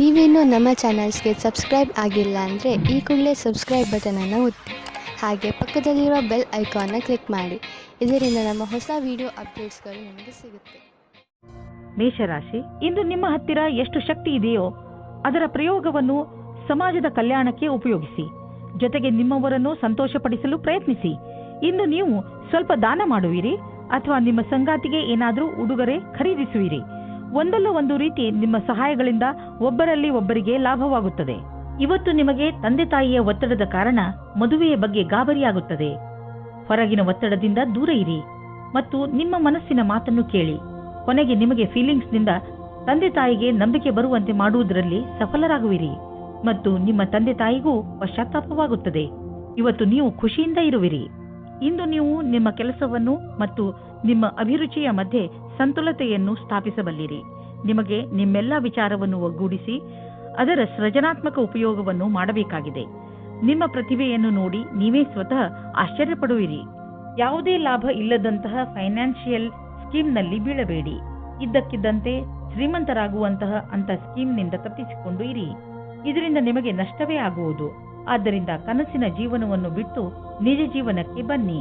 ನೀವೇನೂ ನಮ್ಮ ಚಾನಲ್ಸ್ಗೆ ಸಬ್ಸ್ಕ್ರೈಬ್ ಆಗಿಲ್ಲ ಅಂದರೆ ಈ ಕೂಡಲೇ ಸಬ್ಸ್ಕ್ರೈಬ್ ಬಟನನ್ನು ಒತ್ತಿ ಹಾಗೆ ಪಕ್ಕದಲ್ಲಿರೋ ಬೆಲ್ ಐಕಾನ್ನ ಕ್ಲಿಕ್ ಮಾಡಿ. ಇದರಿಂದ ನಮ್ಮ ಹೊಸ ವಿಡಿಯೋ ಅಪ್ಡೇಟ್ಸ್ಗಳು ನಿಮಗೆ ಸಿಗುತ್ತೆ. ಮೇಷರಾಶಿ, ಇಂದು ನಿಮ್ಮ ಹತ್ತಿರ ಎಷ್ಟು ಶಕ್ತಿ ಇದೆಯೋ ಅದರ ಪ್ರಯೋಗವನ್ನು ಸಮಾಜದ ಕಲ್ಯಾಣಕ್ಕೆ ಉಪಯೋಗಿಸಿ. ಜೊತೆಗೆ ನಿಮ್ಮವರನ್ನು ಸಂತೋಷಪಡಿಸಲು ಪ್ರಯತ್ನಿಸಿ. ಇಂದು ನೀವು ಸ್ವಲ್ಪ ದಾನ ಮಾಡುವಿರಿ ಅಥವಾ ನಿಮ್ಮ ಸಂಗಾತಿಗೆ ಏನಾದರೂ ಉಡುಗೊರೆ ಖರೀದಿಸುವಿರಿ. ಒಂದಲ್ಲ ಒಂದು ರೀತಿ ನಿಮ್ಮ ಸಹಾಯಗಳಿಂದ ಒಬ್ಬರಲ್ಲಿ ಒಬ್ಬರಿಗೆ ಲಾಭವಾಗುತ್ತದೆ. ಇವತ್ತು ನಿಮಗೆ ತಂದೆ ತಾಯಿಯ ಒತ್ತಡದ ಕಾರಣ ಮದುವೆಯ ಬಗ್ಗೆ ಗಾಬರಿಯಾಗುತ್ತದೆ. ಹೊರಗಿನ ಒತ್ತಡದಿಂದ ದೂರ ಇರಿ ಮತ್ತು ನಿಮ್ಮ ಮನಸ್ಸಿನ ಮಾತನ್ನು ಕೇಳಿ. ಕೊನೆಗೆ ನಿಮಗೆ ಫೀಲಿಂಗ್ಸ್ನಿಂದ ತಂದೆ ತಾಯಿಗೆ ನಂಬಿಕೆ ಬರುವಂತೆ ಮಾಡುವುದರಲ್ಲಿ ಸಫಲರಾಗುವಿರಿ ಮತ್ತು ನಿಮ್ಮ ತಂದೆ ತಾಯಿಗೂ ಪಶ್ಚಾತ್ತಾಪವಾಗುತ್ತದೆ. ಇವತ್ತು ನೀವು ಖುಷಿಯಿಂದ ಇರುವಿರಿ. ಇಂದು ನೀವು ನಿಮ್ಮ ಕೆಲಸವನ್ನು ಮತ್ತು ನಿಮ್ಮ ಅಭಿರುಚಿಯ ಮಧ್ಯೆ ಸಂತುಲತೆಯನ್ನು ಸ್ಥಾಪಿಸಬಲ್ಲಿರಿ. ನಿಮಗೆ ನಿಮ್ಮೆಲ್ಲ ವಿಚಾರವನ್ನು ಒಗ್ಗೂಡಿಸಿ ಅದರ ಸೃಜನಾತ್ಮಕ ಉಪಯೋಗವನ್ನು ಮಾಡಬೇಕಾಗಿದೆ. ನಿಮ್ಮ ಪ್ರತಿಭೆಯನ್ನು ನೋಡಿ ನೀವೇ ಸ್ವತಃ ಆಶ್ಚರ್ಯಪಡುವಿರಿ. ಯಾವುದೇ ಲಾಭ ಇಲ್ಲದಂತಹ ಫೈನಾನ್ಷಿಯಲ್ ಸ್ಕೀಮ್ನಲ್ಲಿ ಬೀಳಬೇಡಿ. ಇದ್ದಕ್ಕಿದ್ದಂತೆ ಶ್ರೀಮಂತರಾಗುವಂತಹ ಅಂತ ಸ್ಕೀಮ್ನಿಂದ ತಪ್ಪಿಸಿಕೊಂಡು ಇರಿ. ಇದರಿಂದ ನಿಮಗೆ ನಷ್ಟವೇ ಆಗುವುದು. ಆದ್ದರಿಂದ ಕನಸಿನ ಜೀವನವನ್ನು ಬಿಟ್ಟು ನಿಜ ಜೀವನಕ್ಕೆ ಬನ್ನಿ.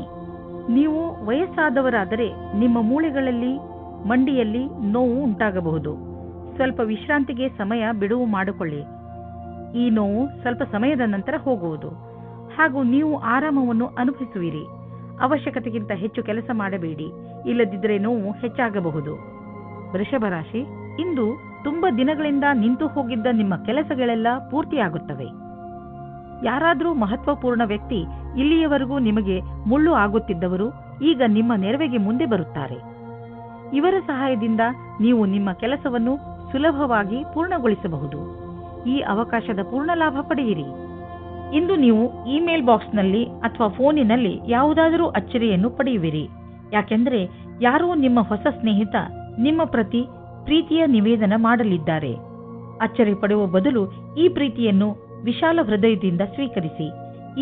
ನೀವು ವಯಸ್ಸಾದವರಾದರೆ ನಿಮ್ಮ ಮೂಳೆಗಳಲ್ಲಿ ಮಂಡಿಯಲ್ಲಿ ನೋವು ಉಂಟಾಗಬಹುದು. ಸ್ವಲ್ಪ ವಿಶ್ರಾಂತಿಗೆ ಸಮಯ ಬಿಡುವು ಮಾಡಿಕೊಳ್ಳಿ. ಈ ನೋವು ಸ್ವಲ್ಪ ಸಮಯದ ನಂತರ ಹೋಗುವುದು ಹಾಗೂ ನೀವು ಆರಾಮವನ್ನು ಅನುಭವಿಸುವಿರಿ. ಅವಶ್ಯಕತೆಗಿಂತ ಹೆಚ್ಚು ಕೆಲಸ ಮಾಡಬೇಡಿ, ಇಲ್ಲದಿದ್ದರೆ ನೋವು ಹೆಚ್ಚಾಗಬಹುದು. ವೃಷಭ ರಾಶಿ, ಇಂದು ತುಂಬಾ ದಿನಗಳಿಂದ ನಿಂತು ಹೋಗಿದ್ದ ನಿಮ್ಮ ಕೆಲಸಗಳೆಲ್ಲ ಪೂರ್ತಿಯಾಗುತ್ತವೆ. ಯಾರಾದರೂ ಮಹತ್ವಪೂರ್ಣ ವ್ಯಕ್ತಿ, ಇಲ್ಲಿಯವರೆಗೂ ನಿಮಗೆ ಮುಳ್ಳು ಆಗುತ್ತಿದ್ದವರು ಈಗ ನಿಮ್ಮ ನೆರವಿಗೆ ಮುಂದೆ ಬರುತ್ತಾರೆ. ಇವರ ಸಹಾಯದಿಂದ ನೀವು ನಿಮ್ಮ ಕೆಲಸವನ್ನು ಸುಲಭವಾಗಿ ಪೂರ್ಣಗೊಳಿಸಬಹುದು. ಈ ಅವಕಾಶದ ಪೂರ್ಣ ಲಾಭ ಪಡೆಯಿರಿ. ಇಂದು ನೀವು ಇಮೇಲ್ ಬಾಕ್ಸ್ನಲ್ಲಿ ಅಥವಾ ಫೋನಿನಲ್ಲಿ ಯಾವುದಾದರೂ ಅಚ್ಚರಿಯನ್ನು ಪಡೆಯುವಿರಿ. ಯಾಕೆಂದರೆ ಯಾರೋ ನಿಮ್ಮ ಹೊಸ ಸ್ನೇಹಿತ ನಿಮ್ಮ ಪ್ರತಿ ಪ್ರೀತಿಯ ನಿವೇದನ ಮಾಡಲಿದ್ದಾರೆ. ಅಚ್ಚರಿ ಪಡುವ ಬದಲು ಈ ಪ್ರೀತಿಯನ್ನು ವಿಶಾಲ ಹೃದಯದಿಂದ ಸ್ವೀಕರಿಸಿ.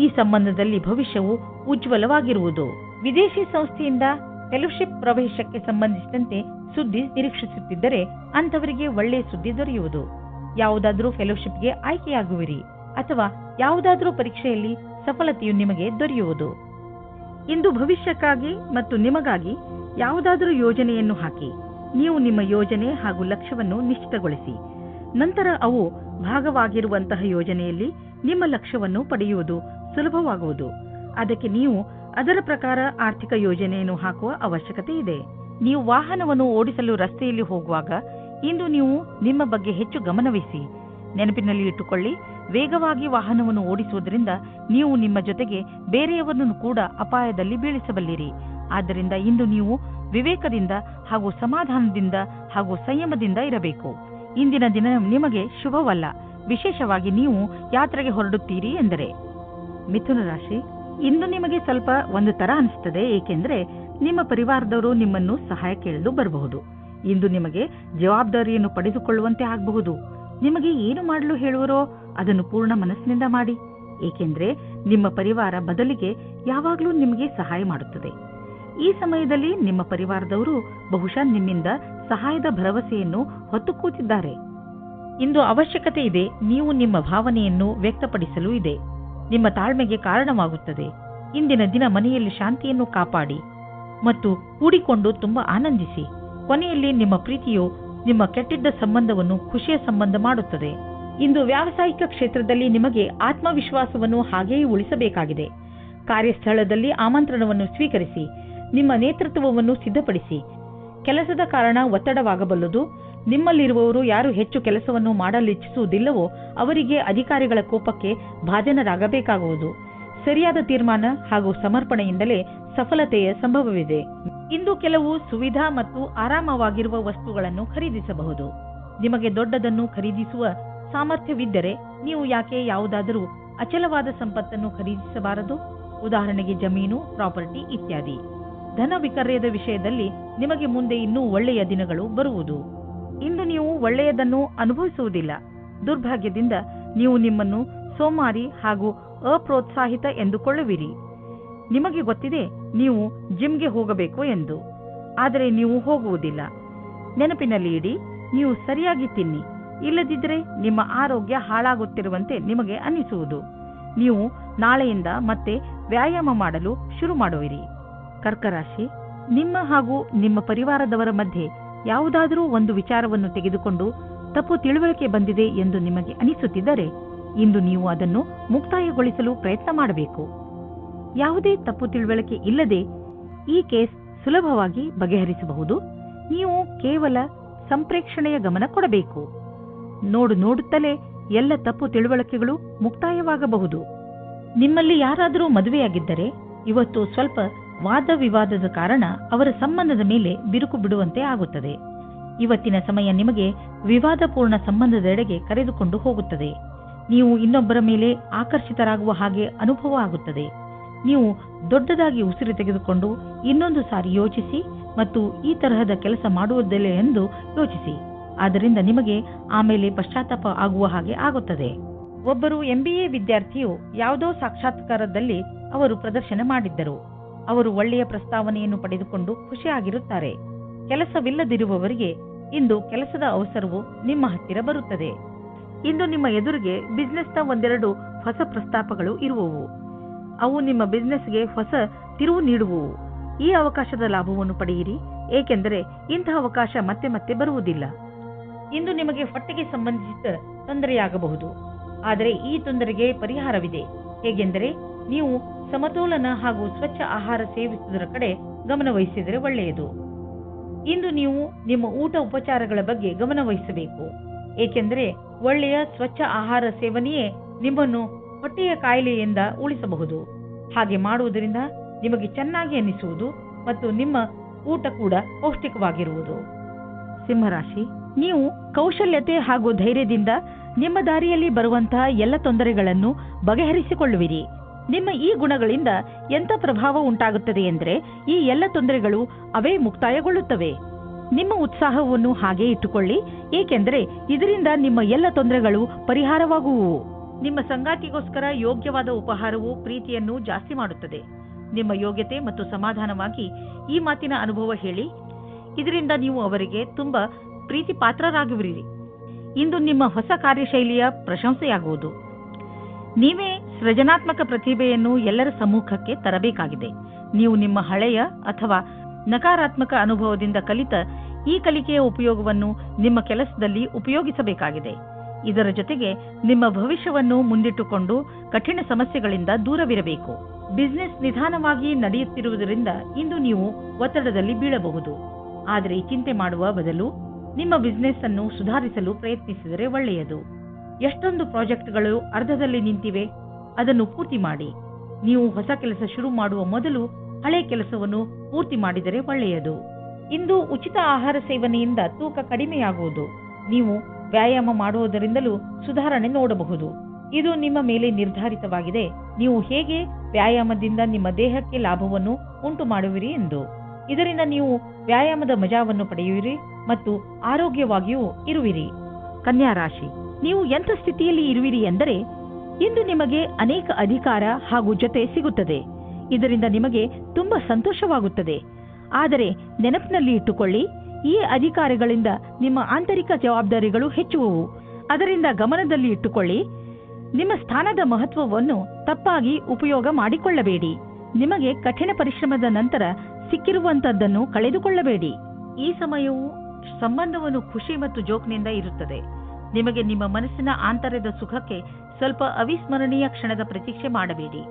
ಈ ಸಂಬಂಧದಲ್ಲಿ ಭವಿಷ್ಯವು ಉಜ್ವಲವಾಗಿರುವುದು. ವಿದೇಶಿ ಸಂಸ್ಥೆಯಿಂದ ಫೆಲೋಶಿಪ್ ಪ್ರವೇಶಕ್ಕೆ ಸಂಬಂಧಿಸಿದಂತೆ ಸುದ್ದಿ ನಿರೀಕ್ಷಿಸುತ್ತಿದ್ದರೆ ಅಂಥವರಿಗೆ ಒಳ್ಳೆಯ ಸುದ್ದಿ ದೊರೆಯುವುದು. ಯಾವುದಾದರೂ ಫೆಲೋಶಿಪ್ಗೆ ಆಯ್ಕೆಯಾಗುವಿರಿ ಅಥವಾ ಯಾವುದಾದರೂ ಪರೀಕ್ಷೆಯಲ್ಲಿ ಸಫಲತೆಯು ನಿಮಗೆ ದೊರೆಯುವುದು. ಇಂದು ಭವಿಷ್ಯಕ್ಕಾಗಿ ಮತ್ತು ನಿಮಗಾಗಿ ಯಾವುದಾದರೂ ಯೋಜನೆಯನ್ನು ಹಾಕಿ. ನೀವು ನಿಮ್ಮ ಯೋಜನೆ ಹಾಗೂ ಲಕ್ಷ್ಯವನ್ನು ನಿಶ್ಚಿತಗೊಳಿಸಿ. ನಂತರ ಅವು ಭಾಗವಾಗಿರುವಂತಹ ಯೋಜನೆಯಲ್ಲಿ ನಿಮ್ಮ ಲಕ್ಷ್ಯವನ್ನು ಪಡೆಯುವುದು ಸುಲಭವಾಗುವುದು. ಅದಕ್ಕೆ ನೀವು ಅದರ ಪ್ರಕಾರ ಆರ್ಥಿಕ ಯೋಜನೆಯನ್ನು ಹಾಕುವ ಅವಶ್ಯಕತೆ ಇದೆ. ನೀವು ವಾಹನವನ್ನು ಓಡಿಸಲು ರಸ್ತೆಯಲ್ಲಿ ಹೋಗುವಾಗ ಇಂದು ನೀವು ನಿಮ್ಮ ಬಗ್ಗೆ ಹೆಚ್ಚು ಗಮನವಹಿಸಿ. ನೆನಪಿನಲ್ಲಿ ಇಟ್ಟುಕೊಳ್ಳಿ, ವೇಗವಾಗಿ ವಾಹನವನ್ನು ಓಡಿಸುವುದರಿಂದ ನೀವು ನಿಮ್ಮ ಜೊತೆಗೆ ಬೇರೆಯವರನ್ನು ಕೂಡ ಅಪಾಯದಲ್ಲಿ ಬೀಳಿಸಬಲ್ಲಿರಿ. ಆದ್ದರಿಂದ ಇಂದು ನೀವು ವಿವೇಕದಿಂದ ಹಾಗೂ ಸಮಾಧಾನದಿಂದ ಹಾಗೂ ಸಂಯಮದಿಂದ ಇರಬೇಕು. ಇಂದಿನ ದಿನ ನಿಮಗೆ ಶುಭವಲ್ಲ, ವಿಶೇಷವಾಗಿ ನೀವು ಯಾತ್ರೆಗೆ ಹೊರಡುತ್ತೀರಿ ಎಂದರೆ. ಮಿಥುನ ರಾಶಿ, ಇಂದು ನಿಮಗೆ ಸ್ವಲ್ಪ ಒಂದು ತರ ಅನಿಸುತ್ತದೆ. ಏಕೆಂದರೆ ನಿಮ್ಮ ಪರಿವಾರದವರು ನಿಮ್ಮನ್ನು ಸಹಾಯ ಕೇಳಲು ಬರಬಹುದು. ಇಂದು ನಿಮಗೆ ಜವಾಬ್ದಾರಿಯನ್ನು ಪಡೆದುಕೊಳ್ಳುವಂತೆ ಆಗಬಹುದು. ನಿಮಗೆ ಏನು ಮಾಡಲು ಹೇಳುವರೋ ಅದನ್ನು ಪೂರ್ಣ ಮನಸ್ಸಿನಿಂದ ಮಾಡಿ. ಏಕೆಂದರೆ ನಿಮ್ಮ ಪರಿವಾರ ಬದಲಿಗೆ ಯಾವಾಗಲೂ ನಿಮಗೆ ಸಹಾಯ ಮಾಡುತ್ತದೆ. ಈ ಸಮಯದಲ್ಲಿ ನಿಮ್ಮ ಪರಿವಾರದವರು ಬಹುಶಃ ನಿಮ್ಮಿಂದ ಸಹಾಯದ ಭರವಸೆಯನ್ನು ಹೊತ್ತು ಕೂತಿದ್ದಾರೆ. ಇಂದು ಅವಶ್ಯಕತೆ ಇದೆ. ನೀವು ನಿಮ್ಮ ಭಾವನೆಯನ್ನು ವ್ಯಕ್ತಪಡಿಸಲು ಇದೆ. ನಿಮ್ಮ ತಾಳ್ಮೆಗೆ ಕಾರಣವಾಗುತ್ತದೆ. ಇಂದಿನ ದಿನ ಮನೆಯಲ್ಲಿ ಶಾಂತಿಯನ್ನು ಕಾಪಾಡಿ ಮತ್ತು ಕೂಡಿಕೊಂಡು ತುಂಬಾ ಆನಂದಿಸಿ. ಕೊನೆಯಲ್ಲಿ ನಿಮ್ಮ ಪ್ರೀತಿಯು ನಿಮ್ಮ ಕೆಟ್ಟಿದ್ದ ಸಂಬಂಧವನ್ನು ಖುಷಿಯ ಸಂಬಂಧ ಮಾಡುತ್ತದೆ. ಇಂದು ವ್ಯಾವಸಾಯಿಕ ಕ್ಷೇತ್ರದಲ್ಲಿ ನಿಮಗೆ ಆತ್ಮವಿಶ್ವಾಸವನ್ನು ಹಾಗೆಯೇ ಉಳಿಸಬೇಕಾಗಿದೆ. ಕಾರ್ಯಸ್ಥಳದಲ್ಲಿ ಆಮಂತ್ರಣವನ್ನು ಸ್ವೀಕರಿಸಿ. ನಿಮ್ಮ ನೇತೃತ್ವವನ್ನು ಸಿದ್ಧಪಡಿಸಿ. ಕೆಲಸದ ಕಾರಣ ಒತ್ತಡವಾಗಬಲ್ಲದು. ನಿಮ್ಮಲ್ಲಿರುವವರು ಯಾರು ಹೆಚ್ಚು ಕೆಲಸವನ್ನು ಮಾಡಲಿಚ್ಛಿಸುವುದಿಲ್ಲವೋ ಅವರಿಗೆ ಅಧಿಕಾರಿಗಳ ಕೋಪಕ್ಕೆ ಭಾಜನರಾಗಬೇಕಾಗುವುದು. ಸರಿಯಾದ ತೀರ್ಮಾನ ಹಾಗೂ ಸಮರ್ಪಣೆಯಿಂದಲೇ ಸಫಲತೆಯ ಸಂಭವವಿದೆ. ಇಂದು ಕೆಲವು ಸುವಿಧಾ ಮತ್ತು ಆರಾಮವಾಗಿರುವ ವಸ್ತುಗಳನ್ನು ಖರೀದಿಸಬಹುದು. ನಿಮಗೆ ದೊಡ್ಡದನ್ನು ಖರೀದಿಸುವ ಸಾಮರ್ಥ್ಯವಿದ್ದರೆ ನೀವು ಯಾಕೆ ಯಾವುದಾದರೂ ಅಚಲವಾದ ಸಂಪತ್ತನ್ನು ಖರೀದಿಸಬಾರದು? ಉದಾಹರಣೆಗೆ ಜಮೀನು, ಪ್ರಾಪರ್ಟಿ ಇತ್ಯಾದಿ. ಧನ ವಿಕರ್ಯದ ವಿಷಯದಲ್ಲಿ ನಿಮಗೆ ಮುಂದೆ ಇನ್ನೂ ಒಳ್ಳೆಯ ದಿನಗಳು ಬರುವುದು. ಇಂದು ನೀವು ಒಳ್ಳೆಯದನ್ನು ಅನುಭವಿಸುವುದಿಲ್ಲ. ದುರ್ಭಾಗ್ಯದಿಂದ ನೀವು ನಿಮ್ಮನ್ನು ಸೋಮಾರಿ ಹಾಗೂ ಅಪ್ರೋತ್ಸಾಹಿತ ಎಂದುಕೊಳ್ಳುವಿರಿ. ನಿಮಗೆ ಗೊತ್ತಿದೆ ನೀವು ಜಿಮ್ಗೆ ಹೋಗಬೇಕು ಎಂದು, ಆದರೆ ನೀವು ಹೋಗುವುದಿಲ್ಲ. ನೆನಪಿನಲ್ಲಿ ಇಡಿ, ನೀವು ಸರಿಯಾಗಿ ತಿನ್ನಿ ಇಲ್ಲದಿದ್ದರೆ ನಿಮ್ಮ ಆರೋಗ್ಯ ಹಾಳಾಗುತ್ತಿರುವಂತೆ ನಿಮಗೆ ಅನ್ನಿಸುವುದು. ನೀವು ನಾಳೆಯಿಂದ ಮತ್ತೆ ವ್ಯಾಯಾಮ ಮಾಡಲು ಶುರು ಮಾಡುವಿರಿ. ಕರ್ಕ ರಾಶಿ, ನಿಮ್ಮ ಹಾಗೂ ನಿಮ್ಮ ಪರಿವಾರದವರ ಮಧ್ಯೆ ಯಾವುದಾದರೂ ಒಂದು ವಿಚಾರವನ್ನು ತೆಗೆದುಕೊಂಡು ತಪ್ಪು ತಿಳುವಳಿಕೆ ಬಂದಿದೆ ಎಂದು ನಿಮಗೆ ಅನಿಸುತ್ತಿದ್ದರೆ ಇಂದು ನೀವು ಅದನ್ನು ಮುಕ್ತಾಯಗೊಳಿಸಲು ಪ್ರಯತ್ನ ಮಾಡಬೇಕು. ಯಾವುದೇ ತಪ್ಪು ತಿಳುವಳಿಕೆ ಇಲ್ಲದೆ ಈ ಕೇಸ್ ಸುಲಭವಾಗಿ ಬಗೆಹರಿಸಬಹುದು. ನೀವು ಕೇವಲ ಸಂಪ್ರೇಕ್ಷಣೆಯ ಗಮನ ಕೊಡಬೇಕು. ನೋಡುತ್ತಲೇ ಎಲ್ಲ ತಪ್ಪು ತಿಳುವಳಿಕೆಗಳು ಮುಕ್ತಾಯವಾಗಬಹುದು. ನಿಮ್ಮಲ್ಲಿ ಯಾರಾದರೂ ಮದುವೆಯಾಗಿದ್ದರೆ ಇವತ್ತು ಸ್ವಲ್ಪ ವಾದ ವಿವಾದದ ಕಾರಣ ಅವರ ಸಂಬಂಧದ ಮೇಲೆ ಬಿರುಕು ಬಿಡುವಂತೆ ಆಗುತ್ತದೆ. ಇವತ್ತಿನ ಸಮಯ ನಿಮಗೆ ವಿವಾದಪೂರ್ಣ ಸಂಬಂಧದೆಡೆಗೆ ಕರೆದುಕೊಂಡು ಹೋಗುತ್ತದೆ. ನೀವು ಇನ್ನೊಬ್ಬರ ಮೇಲೆ ಆಕರ್ಷಿತರಾಗುವ ಹಾಗೆ ಅನುಭವ ಆಗುತ್ತದೆ. ನೀವು ದೊಡ್ಡದಾಗಿ ಉಸಿರು ತೆಗೆದುಕೊಂಡು ಇನ್ನೊಂದು ಸಾರಿ ಯೋಚಿಸಿ ಮತ್ತು ಈ ತರಹದ ಕೆಲಸ ಮಾಡುವುದಿಲ್ಲ ಎಂದು ಯೋಚಿಸಿ. ಆದ್ದರಿಂದ ನಿಮಗೆ ಆಮೇಲೆ ಪಶ್ಚಾತ್ತಾಪ ಆಗುವ ಹಾಗೆ ಆಗುತ್ತದೆ. ಒಬ್ಬರು MBA ವಿದ್ಯಾರ್ಥಿಯು ಯಾವುದೋ ಸಾಕ್ಷಾತ್ಕಾರದಲ್ಲಿ ಅವರು ಪ್ರದರ್ಶನ ಮಾಡಿದ್ದರು. ಅವರು ಒಳ್ಳೆಯ ಪ್ರಸ್ತಾವನೆಯನ್ನು ಪಡೆದುಕೊಂಡು ಖುಷಿಯಾಗಿರುತ್ತಾರೆ. ಕೆಲಸವಿಲ್ಲದಿರುವವರಿಗೆ ಇಂದು ಕೆಲಸದ ಅವಸರವು ನಿಮ್ಮ ಹತ್ತಿರ ಬರುತ್ತದೆ. ಇಂದು ನಿಮ್ಮ ಎದುರಿಗೆ ಬಿಸ್ನೆಸ್ನ ಒಂದೆರಡು ಹೊಸ ಪ್ರಸ್ತಾಪಗಳು ಇರುವವು. ಅವು ನಿಮ್ಮ ಬಿಸ್ನೆಸ್ಗೆ ಹೊಸ ತಿರುವು ನೀಡುವವು. ಈ ಅವಕಾಶದ ಲಾಭವನ್ನು ಪಡೆಯಿರಿ, ಏಕೆಂದರೆ ಇಂತಹ ಅವಕಾಶ ಮತ್ತೆ ಮತ್ತೆ ಬರುವುದಿಲ್ಲ. ಇಂದು ನಿಮಗೆ ಹೊಟ್ಟೆಗೆ ಸಂಬಂಧಿಸಿದ ತೊಂದರೆಯಾಗಬಹುದು, ಆದರೆ ಈ ತೊಂದರೆಗೆ ಪರಿಹಾರವಿದೆ. ಹೇಗೆಂದರೆ ನೀವು ಸಮತೋಲನ ಹಾಗೂ ಸ್ವಚ್ಛ ಆಹಾರ ಸೇವಿಸುವುದರ ಕಡೆ ಗಮನವಹಿಸಿದರೆ ಒಳ್ಳೆಯದು. ಇಂದು ನೀವು ನಿಮ್ಮ ಊಟ ಉಪಚಾರಗಳ ಬಗ್ಗೆ ಗಮನವಹಿಸಬೇಕು, ಏಕೆಂದರೆ ಒಳ್ಳೆಯ ಸ್ವಚ್ಛ ಆಹಾರ ಸೇವನೆಯೇ ನಿಮ್ಮನ್ನು ಹೊಟ್ಟೆಯ ಕಾಯಿಲೆಯಿಂದ ಉಳಿಸಬಹುದು. ಹಾಗೆ ಮಾಡುವುದರಿಂದ ನಿಮಗೆ ಚೆನ್ನಾಗಿ ಅನ್ನಿಸುವುದು ಮತ್ತು ನಿಮ್ಮ ಊಟ ಕೂಡ ಪೌಷ್ಟಿಕವಾಗಿರುವುದು. ಸಿಂಹರಾಶಿ, ನೀವು ಕೌಶಲ್ಯತೆ ಹಾಗೂ ಧೈರ್ಯದಿಂದ ನಿಮ್ಮ ದಾರಿಯಲ್ಲಿ ಬರುವಂತಹ ಎಲ್ಲ ತೊಂದರೆಗಳನ್ನು ಬಗೆಹರಿಸಿಕೊಳ್ಳುವಿರಿ. ನಿಮ್ಮ ಈ ಗುಣಗಳಿಂದ ಎಂಥ ಪ್ರಭಾವ ಉಂಟಾಗುತ್ತದೆ ಎಂದರೆ ಈ ಎಲ್ಲ ತೊಂದರೆಗಳು ಅವೇ ಮುಕ್ತಾಯಗೊಳ್ಳುತ್ತವೆ. ನಿಮ್ಮ ಉತ್ಸಾಹವನ್ನು ಹಾಗೆ ಇಟ್ಟುಕೊಳ್ಳಿ, ಏಕೆಂದರೆ ಇದರಿಂದ ನಿಮ್ಮ ಎಲ್ಲ ತೊಂದರೆಗಳು ಪರಿಹಾರವಾಗುವುವು. ನಿಮ್ಮ ಸಂಗಾತಿಗೋಸ್ಕರ ಯೋಗ್ಯವಾದ ಉಪಹಾರವು ಪ್ರೀತಿಯನ್ನು ಜಾಸ್ತಿ ಮಾಡುತ್ತದೆ. ನಿಮ್ಮ ಯೋಗ್ಯತೆ ಮತ್ತು ಸಮಾಧಾನವಾಗಿ ಈ ಮಾತಿನ ಅನುಭವ ಹೇಳಿ, ಇದರಿಂದ ನೀವು ಅವರಿಗೆ ತುಂಬಾ ಪ್ರೀತಿ ಪಾತ್ರರಾಗುವಿರಿ. ಇಂದು ನಿಮ್ಮ ಹೊಸ ಕಾರ್ಯಶೈಲಿಯ ಪ್ರಶಂಸೆಯಾಗುವುದು. ನೀವೇ ಸೃಜನಾತ್ಮಕ ಪ್ರತಿಭೆಯನ್ನು ಎಲ್ಲರ ಸಮ್ಮುಖಕ್ಕೆ ತರಬೇಕಾಗಿದೆ. ನೀವು ನಿಮ್ಮ ಹಳೆಯ ಅಥವಾ ನಕಾರಾತ್ಮಕ ಅನುಭವದಿಂದ ಕಲಿತ ಈ ಕಲಿಕೆಯ ಉಪಯೋಗವನ್ನು ನಿಮ್ಮ ಕೆಲಸದಲ್ಲಿ ಉಪಯೋಗಿಸಬೇಕಾಗಿದೆ. ಇದರ ಜೊತೆಗೆ ನಿಮ್ಮ ಭವಿಷ್ಯವನ್ನು ಮುಂದಿಟ್ಟುಕೊಂಡು ಕಠಿಣ ಸಮಸ್ಯೆಗಳಿಂದ ದೂರವಿರಬೇಕು. ಬಿಸಿನೆಸ್ ನಿಧಾನವಾಗಿ ನಡೆಯುತ್ತಿರುವುದರಿಂದ ಇಂದು ನೀವು ಒತ್ತಡದಲ್ಲಿ ಬೀಳಬಹುದು. ಆದರೆ ಚಿಂತೆ ಮಾಡುವ ಬದಲು ನಿಮ್ಮ ಬಿಸಿನೆಸ್ ಅನ್ನು ಸುಧಾರಿಸಲು ಪ್ರಯತ್ನಿಸಿದರೆ ಒಳ್ಳೆಯದು. ಎಷ್ಟೊಂದು ಪ್ರಾಜೆಕ್ಟ್ಗಳು ಅರ್ಧದಲ್ಲಿ ನಿಂತಿವೆ, ಅದನ್ನು ಪೂರ್ತಿ ಮಾಡಿ. ನೀವು ಹೊಸ ಕೆಲಸ ಶುರು ಮಾಡುವ ಮೊದಲು ಹಳೆ ಕೆಲಸವನ್ನು ಪೂರ್ತಿ ಮಾಡಿದರೆ ಒಳ್ಳೆಯದು. ಇಂದು ಉಚಿತ ಆಹಾರ ಸೇವನೆಯಿಂದ ತೂಕ ಕಡಿಮೆಯಾಗುವುದು. ನೀವು ವ್ಯಾಯಾಮ ಮಾಡುವುದರಿಂದಲೂ ಸುಧಾರಣೆ ನೋಡಬಹುದು. ಇದು ನಿಮ್ಮ ಮೇಲೆ ನಿರ್ಧಾರಿತವಾಗಿದೆ, ನೀವು ಹೇಗೆ ವ್ಯಾಯಾಮದಿಂದ ನಿಮ್ಮ ದೇಹಕ್ಕೆ ಲಾಭವನ್ನು ಉಂಟು ಮಾಡುವಿರಿ ಎಂದು. ಇದರಿಂದ ನೀವು ವ್ಯಾಯಾಮದ ಮಜಾವನ್ನು ಪಡೆಯುವಿರಿ ಮತ್ತು ಆರೋಗ್ಯವಾಗಿಯೂ ಇರುವಿರಿ. ಕನ್ಯಾ ರಾಶಿ, ನೀವು ಎಂಥ ಸ್ಥಿತಿಯಲ್ಲಿ ಇರುವಿರಿ ಎಂದರೆ ಇಂದು ನಿಮಗೆ ಅನೇಕ ಅಧಿಕಾರ ಹಾಗೂ ಜೊತೆ ಸಿಗುತ್ತದೆ. ಇದರಿಂದ ನಿಮಗೆ ತುಂಬಾ ಸಂತೋಷವಾಗುತ್ತದೆ. ಆದರೆ ನೆನಪಿನಲ್ಲಿ ಇಟ್ಟುಕೊಳ್ಳಿ, ಈ ಅಧಿಕಾರಗಳಿಂದ ನಿಮ್ಮ ಆಂತರಿಕ ಜವಾಬ್ದಾರಿಗಳು ಹೆಚ್ಚುವವು. ಅದರಿಂದ ಗಮನದಲ್ಲಿ ಇಟ್ಟುಕೊಳ್ಳಿ, ನಿಮ್ಮ ಸ್ಥಾನದ ಮಹತ್ವವನ್ನು ತಪ್ಪಾಗಿ ಉಪಯೋಗ ಮಾಡಿಕೊಳ್ಳಬೇಡಿ. ನಿಮಗೆ ಕಠಿಣ ಪರಿಶ್ರಮದ ನಂತರ ಸಿಕ್ಕಿರುವಂತದ್ದನ್ನು ಕಳೆದುಕೊಳ್ಳಬೇಡಿ. ಈ ಸಮಯವು ಸಂಬಂಧವನ್ನು ಖುಷಿ ಮತ್ತು ಜೋಕ್ನಿಂದ ಇರುತ್ತದೆ. ನಿಮಗೆ ನಿಮ್ಮ ಮನಸ್ಸಿನ ಆಂತರ್ಯದ ಸುಖಕ್ಕೆ ಸ್ವಲ್ಪ ಅವಿಸ್ಮರಣೀಯ ಕ್ಷಣದ ಪ್ರತೀಕ್ಷೆ ಮಾಡಬೇಡಿ.